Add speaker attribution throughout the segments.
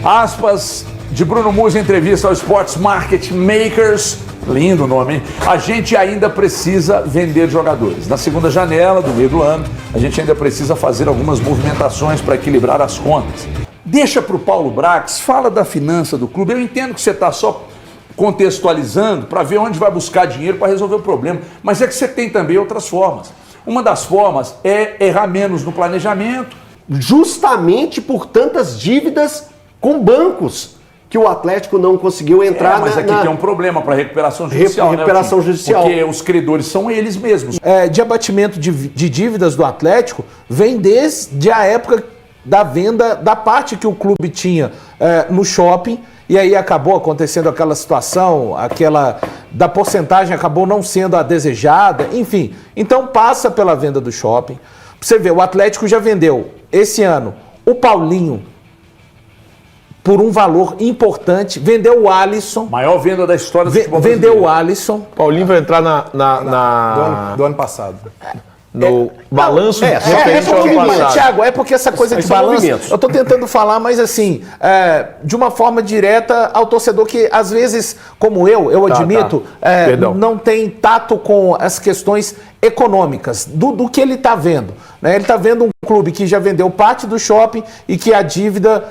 Speaker 1: Aspas de Bruno Musi em entrevista ao Sports Market Makers. Lindo o nome, hein? A gente ainda precisa vender jogadores. Na segunda janela do meio do ano, a gente ainda precisa fazer algumas movimentações para equilibrar as contas. Deixa para o Paulo Brax, fala da finança do clube. Eu entendo que você está só contextualizando para ver onde vai buscar dinheiro para resolver o problema, mas é que você tem também outras formas. Uma das formas é errar menos no planejamento.
Speaker 2: Justamente por tantas dívidas com bancos que o Atlético não conseguiu entrar.
Speaker 1: Mas aqui tem um problema para recuperação judicial.
Speaker 2: Recuperação judicial.
Speaker 1: Porque os credores são eles mesmos.
Speaker 3: De abatimento de dívidas do Atlético vem desde a época da venda da parte que o clube tinha no shopping, e aí acabou acontecendo aquela situação, da porcentagem acabou não sendo a desejada, enfim. Então passa pela venda do shopping. Pra você ver, o Atlético já vendeu esse ano o Paulinho por um valor importante, vendeu o Alisson.
Speaker 1: Maior venda da história do futebol brasileiro.
Speaker 3: Vendeu o Alisson.
Speaker 4: Paulinho vai entrar
Speaker 5: do ano passado.
Speaker 4: No balanço referente ao ano passado.
Speaker 3: Thiago, é porque essa coisa de balanço, eu estou tentando falar, mas assim, de uma forma direta ao torcedor que às vezes, como eu admito, não tem tato com as questões econômicas do que ele está vendo. Né? Ele está vendo um clube que já vendeu parte do shopping e que a dívida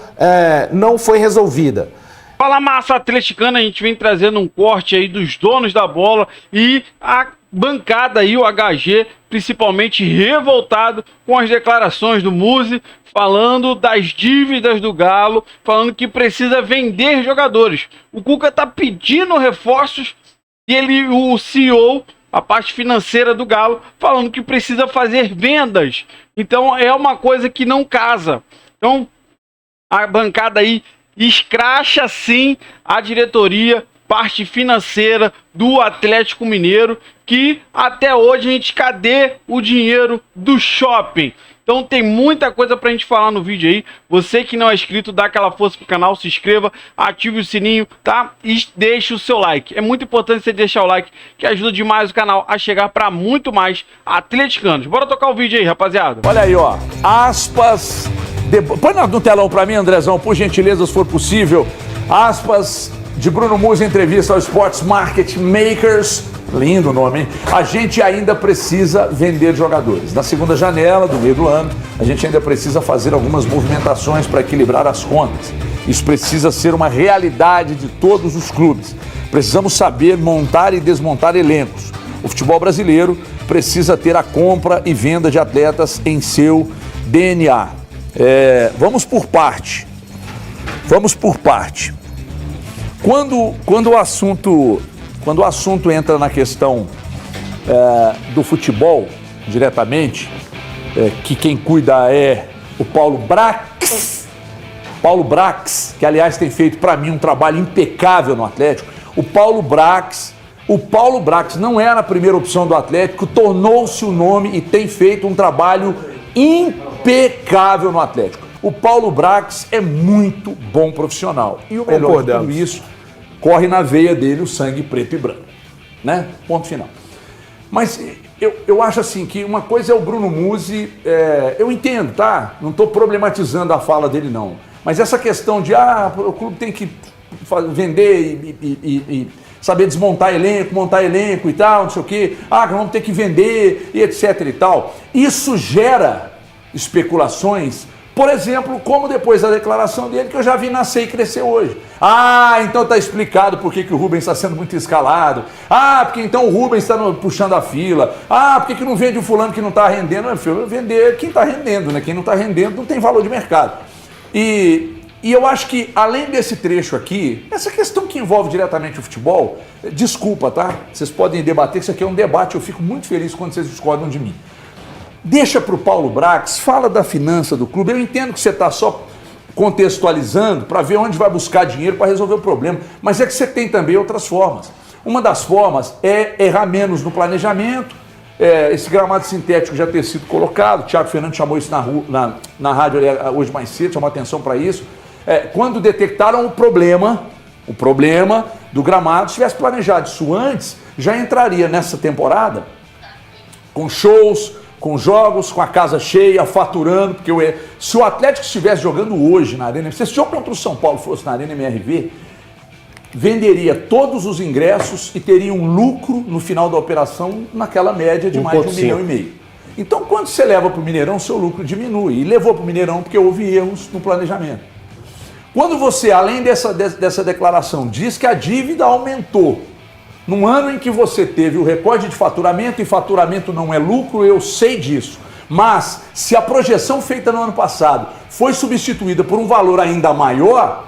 Speaker 3: não foi resolvida.
Speaker 6: Fala, massa atleticana, a gente vem trazendo um corte aí dos donos da bola e a bancada aí, o HG, principalmente revoltado com as declarações do Musi, falando das dívidas do Galo, falando que precisa vender jogadores. O Cuca tá pedindo reforços e o CEO, a parte financeira do Galo, falando que precisa fazer vendas. Então é uma coisa que não casa. Então a bancada aí escracha sim a diretoria, parte financeira do Atlético Mineiro, que até hoje a gente, cadê o dinheiro do shopping? Então tem muita coisa pra gente falar no vídeo aí. Você que não é inscrito, dá aquela força pro canal, se inscreva, ative o sininho, tá? E deixe o seu like. É muito importante você deixar o like, que ajuda demais o canal a chegar pra muito mais atleticanos. Bora tocar o vídeo aí, rapaziada.
Speaker 1: Olha aí, ó. Aspas. Põe no telão pra mim, Andrezão, por gentileza, se for possível. Aspas de Bruno Musi em entrevista ao Sports Market Makers. Lindo o nome, hein? A gente ainda precisa vender jogadores. Na segunda janela do meio do ano, a gente ainda precisa fazer algumas movimentações para equilibrar as contas. Isso precisa ser uma realidade de todos os clubes. Precisamos saber montar e desmontar elencos. O futebol brasileiro precisa ter a compra e venda de atletas em seu DNA. Vamos por parte. Quando o assunto entra na questão do futebol, diretamente, que quem cuida é o Paulo Brax, que aliás tem feito para mim um trabalho impecável no Atlético. O Paulo Brax não era a primeira opção do Atlético, tornou-se o nome e tem feito um trabalho impecável no Atlético. O Paulo Brax é muito bom profissional. E o melhor de tudo isso, corre na veia dele o sangue preto e branco. Né? Ponto final. Mas eu acho assim que uma coisa é o Bruno Musi, eu entendo, tá? Não estou problematizando a fala dele, não. Mas essa questão de, o clube tem que vender e saber desmontar elenco, montar elenco e tal, não sei o quê. Vamos ter que vender e etc e tal. Isso gera especulações. Por exemplo, como depois da declaração dele, que eu já vi nascer e crescer hoje. Então está explicado por que o Rubens está sendo muito escalado. Porque então o Rubens está puxando a fila. Por que não vende o fulano que não está rendendo? Meu filho, vender quem está rendendo, né? Quem não está rendendo não tem valor de mercado. E eu acho que, além desse trecho aqui, essa questão que envolve diretamente o futebol, desculpa, tá? Vocês podem debater, isso aqui é um debate, eu fico muito feliz quando vocês discordam de mim. Deixa para o Paulo Brax, fala da finança do clube. Eu entendo que você está só contextualizando para ver onde vai buscar dinheiro para resolver o problema, mas é que você tem também outras formas. Uma das formas é errar menos no planejamento. Esse gramado sintético já ter sido colocado, o Thiago Fernandes chamou isso na rádio hoje mais cedo, chamou atenção para isso. Quando detectaram o problema do gramado, se tivesse planejado isso antes, já entraria nessa temporada com shows, com jogos, com a casa cheia, faturando, porque se o Atlético estivesse jogando hoje na Arena, se esse jogo contra o São Paulo fosse na Arena MRV, venderia todos os ingressos e teria um lucro no final da operação naquela média de mais de 1,5 milhão. Então, quando você leva para o Mineirão, seu lucro diminui. E levou para o Mineirão porque houve erros no planejamento. Quando você, além dessa declaração, diz que a dívida aumentou, num ano em que você teve o recorde de faturamento, e faturamento não é lucro, eu sei disso. Mas, se a projeção feita no ano passado foi substituída por um valor ainda maior,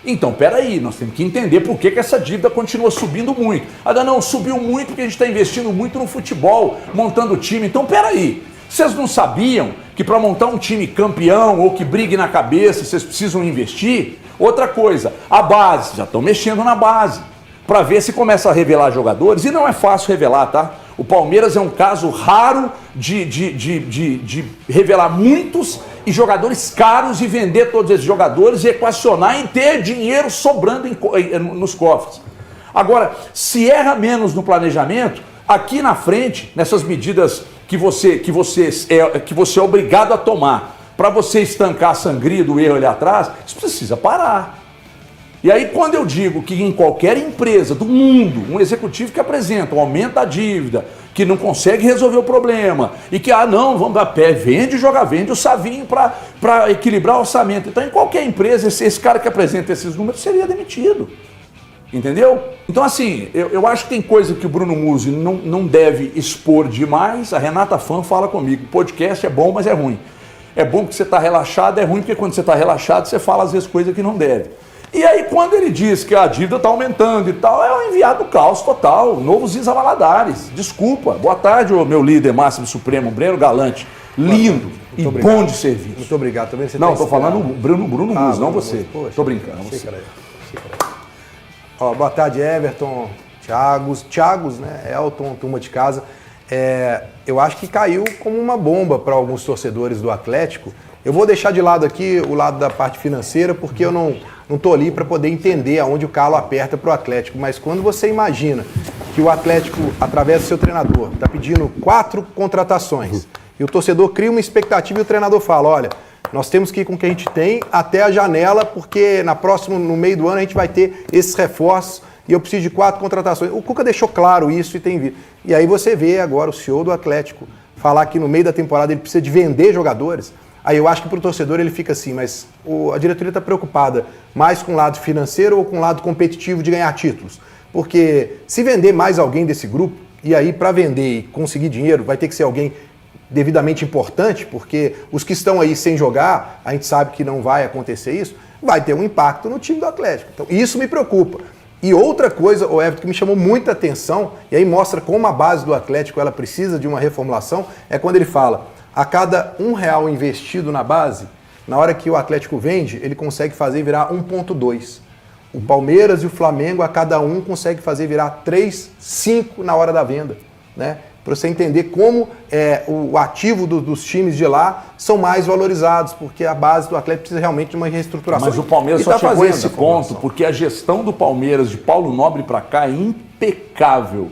Speaker 1: então, peraí, nós temos que entender por que essa dívida continua subindo muito. Não, subiu muito porque a gente está investindo muito no futebol, montando time. Então, peraí, vocês não sabiam que para montar um time campeão ou que brigue na cabeça, vocês precisam investir? Outra coisa, a base, já estão mexendo na base, para ver se começa a revelar jogadores, e não é fácil revelar, tá? O Palmeiras é um caso raro de revelar muitos e jogadores caros e vender todos esses jogadores e equacionar e ter dinheiro sobrando nos cofres. Agora, se erra menos no planejamento, aqui na frente, nessas medidas que você é obrigado a tomar para você estancar a sangria do erro ali atrás, isso precisa parar. E aí, quando eu digo que em qualquer empresa do mundo, um executivo que apresenta um aumento da dívida, que não consegue resolver o problema, e que, não, vamos dar pé, vende o Savinho para equilibrar o orçamento. Então, em qualquer empresa, esse cara que apresenta esses números seria demitido. Entendeu? Então, assim, eu acho que tem coisa que o Bruno Musi não deve expor demais. A Renata Fã fala comigo, podcast é bom, mas é ruim. É bom porque você está relaxado, é ruim porque quando você está relaxado, você fala às vezes coisas que não deve. E aí, quando ele diz que a dívida está aumentando e tal, é um enviado do caos total, novo Ziza Valadares. Desculpa. Boa tarde, meu líder máximo supremo, Breno Galante. Lindo e bom de serviço.
Speaker 5: Muito obrigado. Também você
Speaker 1: não, estou falando Bruno Musi, não você. Estou brincando.
Speaker 5: Boa tarde, Everton, Thiagos, né? Elton, turma de casa. Eu acho que caiu como uma bomba para alguns torcedores do Atlético. Eu vou deixar de lado aqui o lado da parte financeira, porque eu não estou ali para poder entender aonde o calo aperta para o Atlético. Mas quando você imagina que o Atlético, através do seu treinador, está pedindo 4 contratações, e o torcedor cria uma expectativa e o treinador fala, olha, nós temos que ir com o que a gente tem até a janela, porque no meio do ano, a gente vai ter esses reforços e eu preciso de 4 contratações. O Cuca deixou claro isso e tem vindo. E aí você vê agora o CEO do Atlético falar que no meio da temporada ele precisa de vender jogadores. Aí eu acho que para o torcedor ele fica assim, mas a diretoria está preocupada mais com o lado financeiro ou com o lado competitivo de ganhar títulos? Porque se vender mais alguém desse grupo, e aí para vender e conseguir dinheiro vai ter que ser alguém devidamente importante, porque os que estão aí sem jogar, a gente sabe que não vai acontecer isso, vai ter um impacto no time do Atlético. Então isso me preocupa. E outra coisa, o Everton, que me chamou muita atenção, e aí mostra como a base do Atlético ela precisa de uma reformulação, é quando ele fala, a cada R$1 investido na base, na hora que o Atlético vende, ele consegue fazer virar 1,2. O Palmeiras e o Flamengo, a cada um consegue fazer virar 3, 5 na hora da venda, né? Para você entender como o ativo dos times de lá são mais valorizados, porque a base do Atlético precisa realmente de uma reestruturação.
Speaker 1: Mas o Palmeiras só chegou a esse ponto porque a gestão do Palmeiras, de Paulo Nobre para cá, é impecável.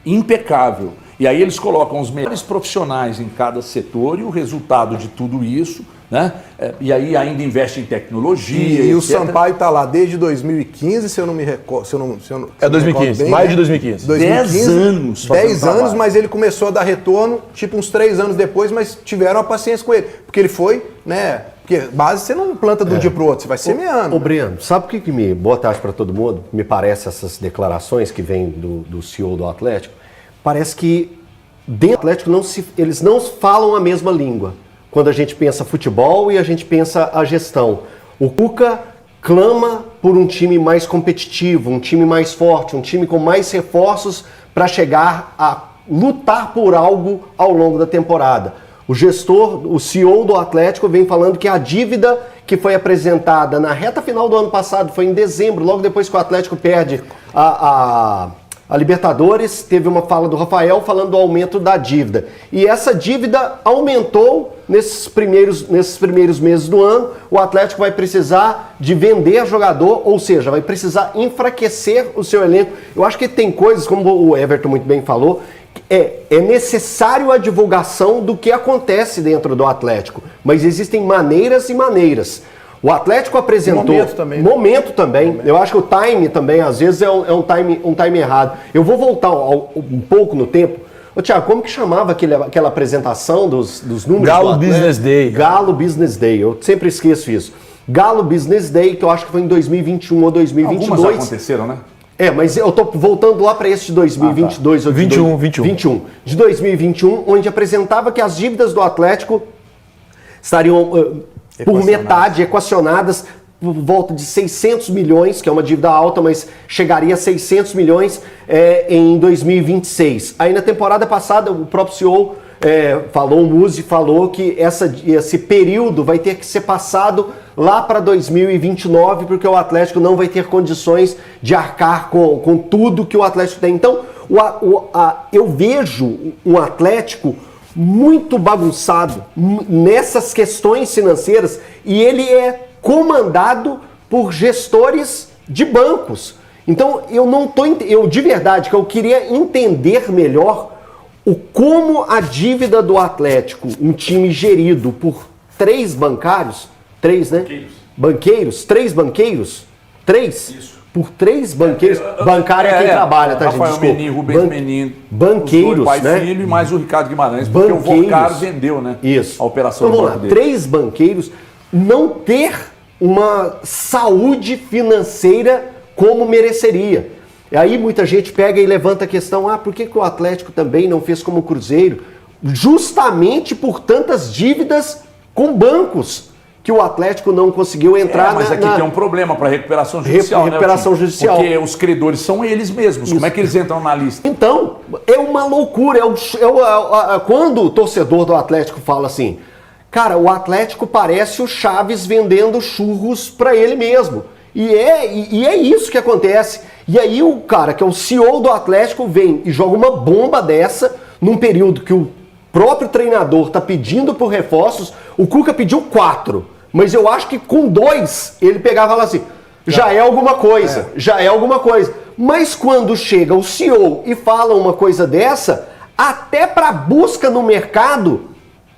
Speaker 1: Impecável. E aí eles colocam os melhores profissionais em cada setor e o resultado de tudo isso, né? E aí ainda investe em tecnologia.
Speaker 5: E o Sampaio está lá desde 2015, se eu não me recordo.
Speaker 4: 2015, mais de 2015.
Speaker 1: 10 anos.
Speaker 5: 10 anos, mas ele começou a dar retorno, tipo uns 3 anos depois, mas tiveram a paciência com ele. Porque ele foi, né? Porque base você não planta de um dia para o outro, você vai semeando.
Speaker 2: Ô Breno, sabe o que me... Boa tarde para todo mundo. Me parece essas declarações que vêm do CEO do Atlético. Parece que dentro do Atlético eles não falam a mesma língua. Quando a gente pensa futebol e a gente pensa a gestão. O Cuca clama por um time mais competitivo, um time mais forte, um time com mais reforços para chegar a lutar por algo ao longo da temporada. O gestor, o CEO do Atlético vem falando que a dívida que foi apresentada na reta final do ano passado, foi em dezembro, logo depois que o Atlético perde a Libertadores, teve uma fala do Rafael falando do aumento da dívida. E essa dívida aumentou nesses primeiros meses do ano. O Atlético vai precisar de vender jogador, ou seja, vai precisar enfraquecer o seu elenco. Eu acho que tem coisas, como o Everton muito bem falou, É necessário a divulgação do que acontece dentro do Atlético, mas existem maneiras e maneiras. O Atlético apresentou...
Speaker 5: Momento também. Né?
Speaker 2: Momento também. Eu acho que o time também, às vezes, é um time errado. Eu vou voltar um pouco no tempo. Ô, Thiago, como que chamava aquela apresentação dos números?
Speaker 4: Galo Business Day.
Speaker 2: Galo Business Day. Eu sempre esqueço isso. Galo Business Day, que eu acho que foi em 2021 ou 2022.
Speaker 1: Algumas aconteceram, né?
Speaker 2: Mas eu tô voltando lá para esse de 2022 ou de 21. De 2021, onde apresentava que as dívidas do Atlético estariam por metade equacionadas por volta de 600 milhões, que é uma dívida alta, mas chegaria a 600 milhões em 2026. Aí na temporada passada, o próprio CEO o Muzi falou que esse período vai ter que ser passado lá para 2029, porque o Atlético não vai ter condições de arcar com tudo que o Atlético tem. Então, eu vejo um Atlético muito bagunçado nessas questões financeiras e ele é comandado por gestores de bancos. Então, eu de verdade, que eu queria entender melhor como a dívida do Atlético, um time gerido por três banqueiros?
Speaker 1: Isso.
Speaker 2: Por três banqueiros. Bancário é quem trabalha, tá,
Speaker 1: Rafael
Speaker 2: gente? Desculpa.
Speaker 1: Menin, Rubens Menin,
Speaker 2: banqueiros,
Speaker 1: pai
Speaker 2: né?
Speaker 1: e filho, e mais o Ricardo Guimarães, porque o Vocaro vendeu, né?
Speaker 2: Isso.
Speaker 1: A operação
Speaker 2: então,
Speaker 1: do
Speaker 2: vamos lá,
Speaker 1: banco dele.
Speaker 2: 3 banqueiros não ter uma saúde financeira como mereceria. E aí muita gente pega e levanta a questão, por que o Atlético também não fez como o Cruzeiro? Justamente por tantas dívidas com bancos que o Atlético não conseguiu entrar
Speaker 1: mas aqui tem um problema para recuperação judicial,
Speaker 2: recuperação judicial.
Speaker 1: Porque os credores são eles mesmos. Como é que eles entram na lista?
Speaker 2: Então, é uma loucura. Quando o torcedor do Atlético fala assim, cara, o Atlético parece o Chaves vendendo churros para ele mesmo. E é isso que acontece. E aí o cara, que é o CEO do Atlético, vem e joga uma bomba dessa num período que o próprio treinador está pedindo por reforços. O Cuca pediu 4, mas eu acho que com 2 ele pegava e falava assim, já é alguma coisa. Mas quando chega o CEO e fala uma coisa dessa, até para busca no mercado,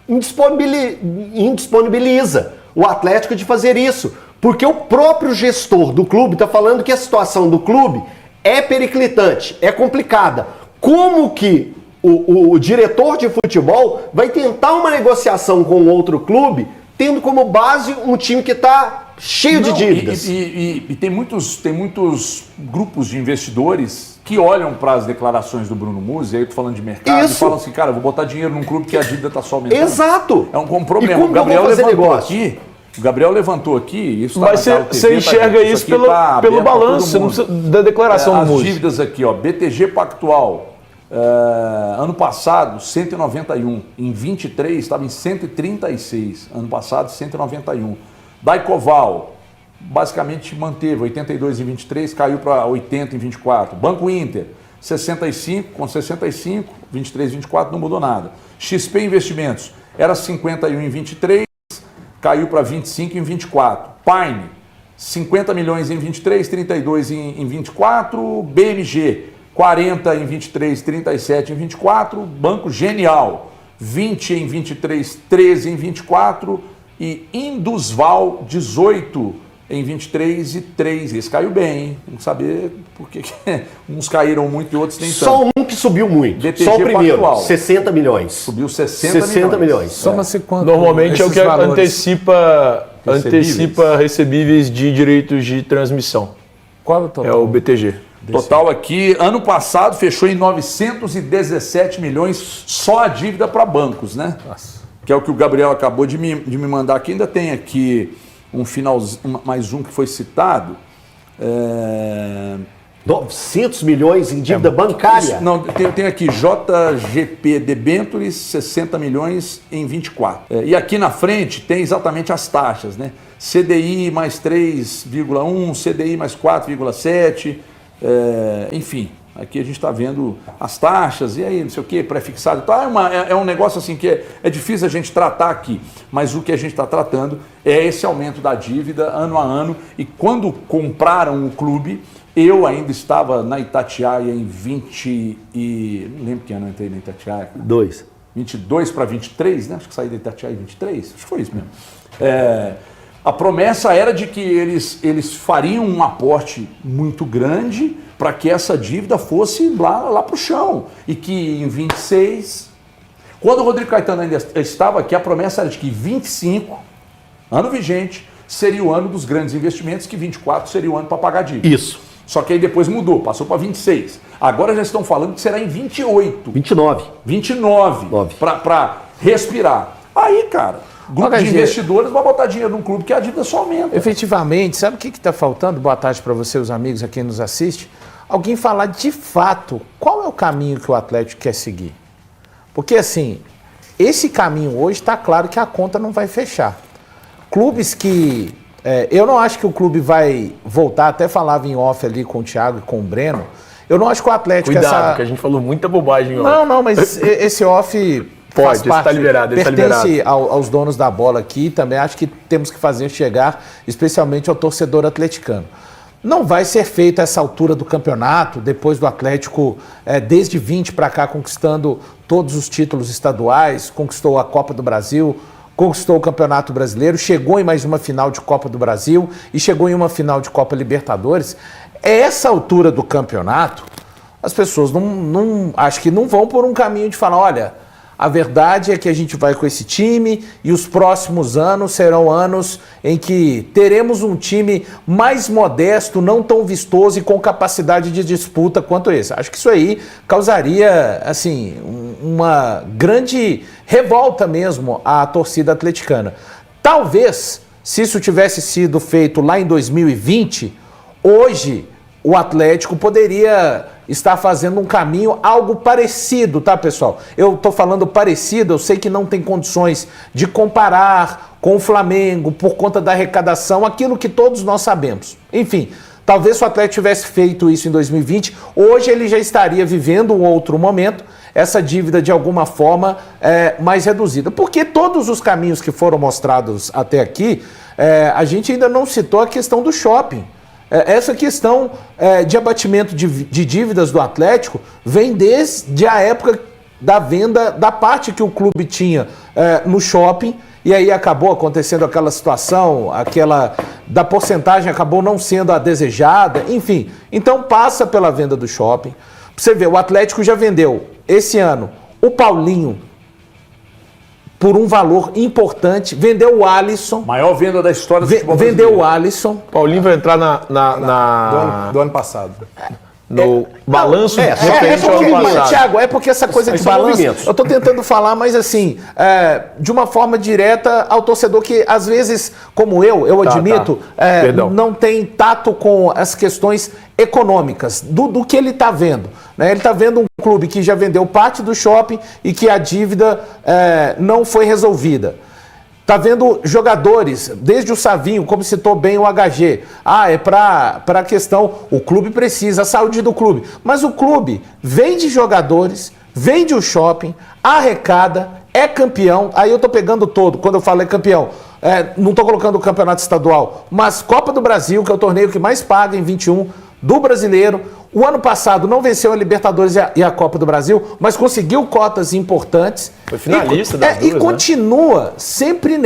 Speaker 2: indisponibiliza o Atlético de fazer isso. Porque o próprio gestor do clube está falando que a situação do clube é periclitante, é complicada. Como que o diretor de futebol vai tentar uma negociação com outro clube, tendo como base um time que está cheio de dívidas?
Speaker 1: E tem muitos grupos de investidores que olham para as declarações do Bruno Muzi, aí eu tô falando de mercado, e falam assim, cara, eu vou botar dinheiro num clube que a dívida está só aumentando.
Speaker 2: Exato!
Speaker 1: É um problema.
Speaker 2: E como
Speaker 1: O Gabriel levantou aqui, isso
Speaker 4: mas você enxerga isso pelo balanço, você não precisa da declaração do Muzi.
Speaker 1: As dívidas aqui, BTG Pactual, ano passado 191, em 23 estava em 136, ano passado 191. Daicoval, basicamente manteve 82 em 23, caiu para 80 em 24. Banco Inter, 65, com 65, 23 em 24 não mudou nada. XP Investimentos, era 51 em 23, caiu para 25 em 24. Pine, 50 milhões em 23, 32 em 24. BMG, 40 em 23, 37 em 24. Banco Genial, 20 em 23, 13 em 24. E Indusval, 18 em 23 e 3. Esse caiu bem, hein? Vamos saber por que uns caíram muito e outros nem tanto.
Speaker 2: Só um que subiu muito.
Speaker 1: BTG
Speaker 2: só o primeiro,
Speaker 1: Pactual.
Speaker 2: 60 milhões.
Speaker 1: Subiu 60 milhões.
Speaker 3: Soma-se quanto?
Speaker 4: Normalmente é o que
Speaker 3: valores?
Speaker 4: antecipa recebíveis de direitos de transmissão.
Speaker 3: Qual é o total?
Speaker 4: É o BTG.
Speaker 1: Total aqui, ano passado fechou em 917 milhões só a dívida para bancos, né?
Speaker 3: Nossa.
Speaker 1: Que é o que o Gabriel acabou de me mandar aqui. Ainda tem aqui mais um que foi citado.
Speaker 2: 900 milhões em dívida bancária?
Speaker 1: Não, tem aqui JGP Debentures, 60 milhões em 24. E aqui na frente tem exatamente as taxas, né? CDI mais 3,1, CDI mais 4,7, enfim. Aqui a gente está vendo as taxas, e aí não sei o que, pré-fixado e tal. É um negócio assim que é difícil a gente tratar aqui, mas o que a gente está tratando é esse aumento da dívida ano a ano. E quando compraram o clube, Eu ainda estava na Itatiaia em não lembro que ano eu entrei na Itatiaia. 22 para 23, né? Acho que saí da Itatiaia em 23, acho que foi isso mesmo. A promessa era de que eles fariam um aporte muito grande para que essa dívida fosse lá para o chão. E que em 26, quando o Rodrigo Caetano ainda estava aqui, a promessa era de que 25, ano vigente, seria o ano dos grandes investimentos, que 24 seria o ano para pagar a dívida.
Speaker 2: Isso.
Speaker 1: Só que aí depois mudou, passou para 26. Agora já estão falando que será em 28. 29. Para respirar. Aí, cara, grupo de investidores vai botar dinheiro num clube que a dívida só aumenta.
Speaker 3: Efetivamente, sabe o que está faltando? Boa tarde para você, os amigos, a quem nos assiste. Alguém falar de fato qual é o caminho que o Atlético quer seguir. Porque, assim, esse caminho hoje está claro que a conta não vai fechar. Clubes que... eu não acho que o clube vai voltar, até falava em off ali com o Thiago e com o Breno. Eu não acho que o Atlético...
Speaker 4: Cuidado, que a gente falou muita bobagem off.
Speaker 3: Não, mas esse off...
Speaker 4: Pode, está liberado,
Speaker 3: pertence aos donos da bola aqui. Também acho que temos que fazer chegar, especialmente ao torcedor atleticano. Não vai ser feito a essa altura do campeonato, depois do Atlético, desde 20 para cá, conquistando todos os títulos estaduais, conquistou a Copa do Brasil, conquistou o Campeonato Brasileiro, chegou em mais uma final de Copa do Brasil e chegou em uma final de Copa Libertadores. Essa altura do campeonato, as pessoas acho que não vão por um caminho de falar, olha, a verdade é que a gente vai com esse time e os próximos anos serão anos em que teremos um time mais modesto, não tão vistoso e com capacidade de disputa quanto esse. Acho que isso aí causaria, assim, uma grande revolta mesmo à torcida atleticana. Talvez, se isso tivesse sido feito lá em 2020, hoje o Atlético poderia estar fazendo um caminho, algo parecido, tá, pessoal? Eu tô falando parecido, eu sei que não tem condições de comparar com o Flamengo por conta da arrecadação, aquilo que todos nós sabemos. Enfim, talvez se o Atlético tivesse feito isso em 2020, hoje ele já estaria vivendo um outro momento, essa dívida de alguma forma mais reduzida. Porque todos os caminhos que foram mostrados até aqui, a gente ainda não citou a questão do shopping. Essa questão de abatimento de dívidas do Atlético vem desde a época da venda da parte que o clube tinha no shopping, e aí acabou acontecendo aquela situação, da porcentagem acabou não sendo a desejada, enfim. Então passa pela venda do shopping. Pra você ver, o Atlético já vendeu esse ano o Paulinho por um valor importante, vendeu o Alisson.
Speaker 1: Maior venda da história do futebol
Speaker 3: brasileiro. Vendeu o Alisson.
Speaker 4: Paulinho vai entrar
Speaker 5: do ano passado.
Speaker 4: No balanço referente ao ano passado.
Speaker 3: Thiago, é porque essa coisa de balanço, eu estou tentando falar, mas assim, de uma forma direta ao torcedor que às vezes, como eu admito, não tem tato com as questões econômicas do que ele está vendo. Né? Ele está vendo um clube que já vendeu parte do shopping e que a dívida não foi resolvida. Está vendo jogadores, desde o Savinho, como citou bem o HG. É para a questão, o clube precisa, a saúde do clube. Mas o clube vende jogadores, vende o shopping, arrecada, é campeão. Aí eu estou pegando todo, quando eu falo é campeão. Não estou colocando o campeonato estadual, mas Copa do Brasil, que é o torneio que mais paga em 21, do brasileiro. O ano passado não venceu a Libertadores e a Copa do Brasil, mas conseguiu cotas importantes.
Speaker 4: Foi finalista das duas,
Speaker 3: e continua sempre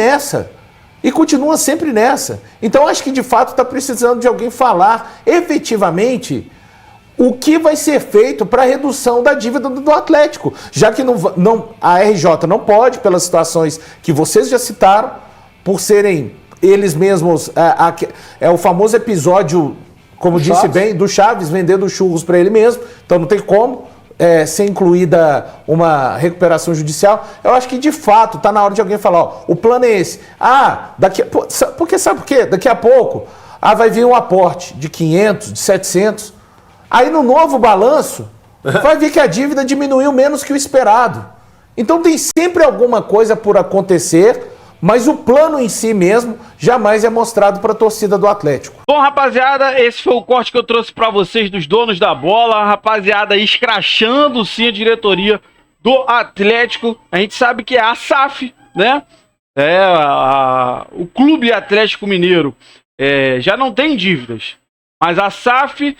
Speaker 3: nessa. Então acho que de fato está precisando de alguém falar efetivamente o que vai ser feito para a redução da dívida do Atlético. Já que a RJ não pode, pelas situações que vocês já citaram, por serem eles mesmos... É o famoso episódio... Como disse bem, do Chaves vendendo churros para ele mesmo, então não tem como ser incluída uma recuperação judicial. Eu acho que de fato está na hora de alguém falar, o plano é esse. Porque sabe por quê? Daqui a pouco vai vir um aporte de 500, de 700, aí no novo balanço vai ver que a dívida diminuiu menos que o esperado. Então tem sempre alguma coisa por acontecer, mas o plano em si mesmo jamais é mostrado para a torcida do Atlético.
Speaker 6: Bom, rapaziada, esse foi o corte que eu trouxe para vocês dos donos da bola. Rapaziada, escrachando sim a diretoria do Atlético. A gente sabe que é a SAF, né? O Clube Atlético Mineiro já não tem dívidas. Mas a SAF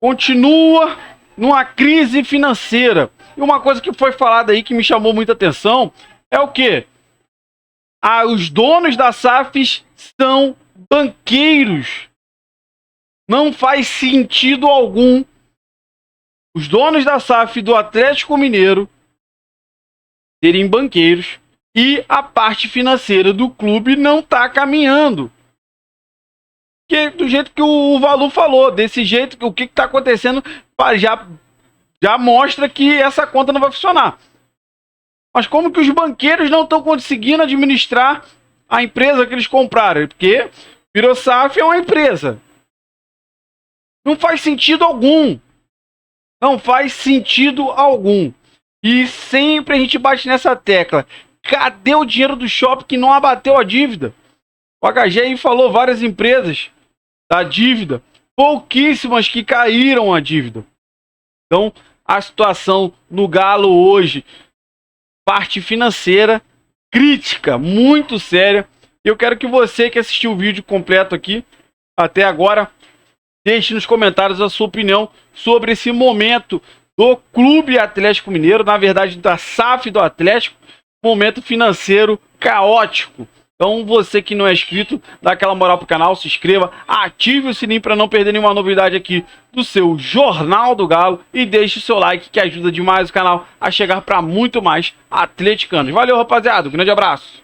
Speaker 6: continua numa crise financeira. E uma coisa que foi falada aí que me chamou muita atenção é o quê? Os donos da SAF são banqueiros. Não faz sentido algum os donos da SAF do Atlético Mineiro serem banqueiros e a parte financeira do clube não está caminhando. Porque, do jeito que o Valu falou, desse jeito, o que está acontecendo já mostra que essa conta não vai funcionar. Mas como que os banqueiros não estão conseguindo administrar a empresa que eles compraram? Porque virou SAF é uma empresa. Não faz sentido algum. Não faz sentido algum. E sempre a gente bate nessa tecla. Cadê o dinheiro do shopping que não abateu a dívida? O HG aí falou várias empresas da dívida. Pouquíssimas que caíram a dívida. Então, a situação no Galo hoje, parte financeira, crítica, muito séria. Eu quero que você que assistiu o vídeo completo aqui, até agora, deixe nos comentários a sua opinião sobre esse momento do Clube Atlético Mineiro, na verdade da SAF do Atlético, momento financeiro caótico. Então você que não é inscrito, dá aquela moral pro canal, se inscreva, ative o sininho para não perder nenhuma novidade aqui do seu Jornal do Galo e deixe o seu like que ajuda demais o canal a chegar para muito mais atleticanos. Valeu, rapaziada, um grande abraço.